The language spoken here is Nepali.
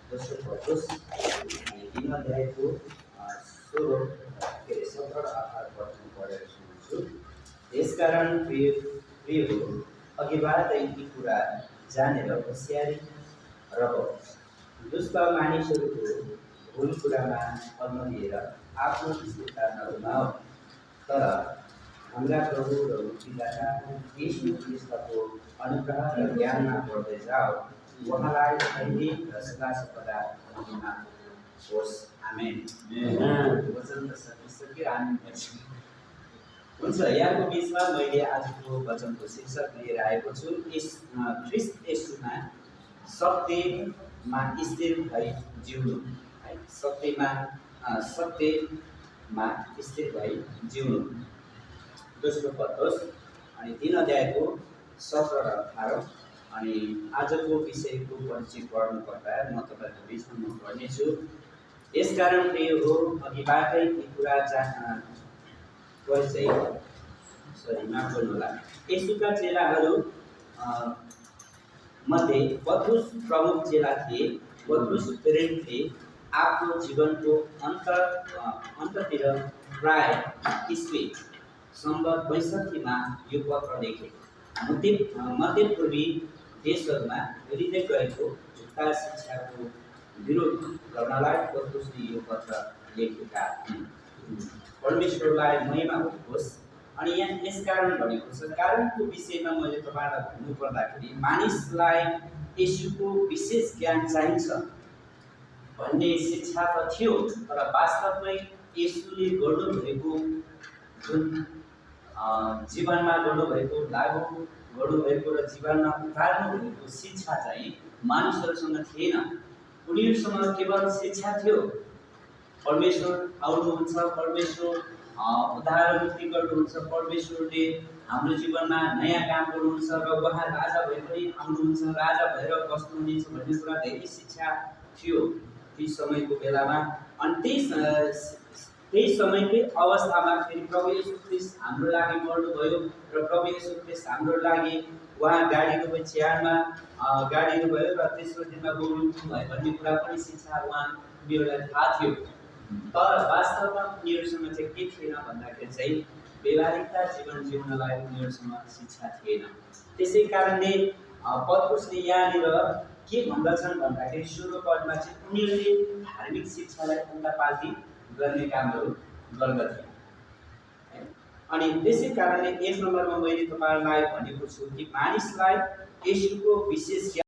दोस्रो पत्रुस 3 अध्यायको 16 के अरे 17 र 18 वचन पढेर सुनाउँछु। यसकारण प्रिय हो, अघिबाटै यी कुरा जानेर होसियारी रह। दुष्ट मानिसहरूको भुल कुरामा अल्मलिएर आफ्नो स्थिरता नगुमाओ, तर हाम्रा प्रभु र मुक्तिदाता यीशु ख्रीष्टको अनुग्रह र ज्ञानमा बढ्दै जाओ। उहाँलाई अहिले र सदा महिमा होस्। आमेन। वचन त सकिसक्यो। आमेन हुन्छ। यहाँको बिचमा मैले आजको वचनको शीर्षक लिएर आएको छु, ख्रीष्ट येशूमा सत्यमा स्थिर भई जिउनु। है, सत्यमा स्थिर भई जिउनु। दोस्रो पत्रुस 3 अध्यायको 17 र 18। अनि आजको विषयको परिचय पढ्नुपर्दा म तपाईँको बिचमा म पढ्नेछु। यसकारण प्रिय हो, अघिबाटै यी कुरा माफ गर्नुहोला। येशूका चेलाहरू मध्ये पत्रुस प्रमुख चेला थिए। पत्रुस प्रेरित थिए। आफ्नो जीवनको अन्ततिर प्राय ईस्वी सम्बत ६२ यो पत्र लेखे। मध्यपूर्वी देशहरूमा हृदय गरेको झुट्टा शिक्षाको विरोध गर्नलाई पत्रुसले यो पत्र लेखेका हुन्। परमेश्वरलाई महिमा होस्। अनि यहाँ यसकारण भनेको छ, कारणको विषयमा मैले तपाईँलाई भन्नुपर्दाखेरि मानिसलाई येशूको विशेष ज्ञान चाहिन्छ भन्ने शिक्षा त थियो, तर वास्तवमै येशूले गर्नुभएको जुन जीवनमा गर्नुभएको लागु गर्नुभएको र जीवनमा उतार्नुभएको शिक्षा चाहिँ मानिसहरूसँग थिएन। उनीहरूसँग केवल शिक्षा थियो, परमेश्वर आउनुहुन्छ, परमेश्वर उद्धार मुक्ति गर्नुहुन्छ, परमेश्वरले हाम्रो जीवनमा नयाँ काम गर्नुहुन्छ र उहाँ राजा भए पनि आउनुहुन्छ, राजा भएर बस्नुहुनेछ भन्ने कुरा धेरै शिक्षा थियो ती समयको बेलामा। अनि त्यही समयकै अवस्थामा फेरि प्रभु येशू ख्रीष्ट हाम्रो लागि मर्नुभयो र प्रभु येशू ख्रीष्ट हाम्रो लागि उहाँ गाडीको छेउमा गाडिनुभयो र तेस्रो दिनमा उठ्नुभयो भन्ने कुरा पनि शिक्षा उनीहरूलाई थाहा थियो। तर वास्तवमा उनीहरूसँग चाहिँ के थिएन भन्दाखेरि चाहिँ व्यवहारिकता जीवन जिउनलाई उनीहरूसँग शिक्षा थिएन। त्यसै कारणले पत्रुसले यहाँनिर के भन्दछन् भन्दाखेरि 16 पदमा चाहिँ उनीहरूले धार्मिक शिक्षालाई उल्टापाल्टी गर्ने कामहरू गर्दथे। अनि त्यसै कारणले 1 नम्बरमा मैले तपाईँलाई भनेको छु कि मानिसलाई येशूको विशेष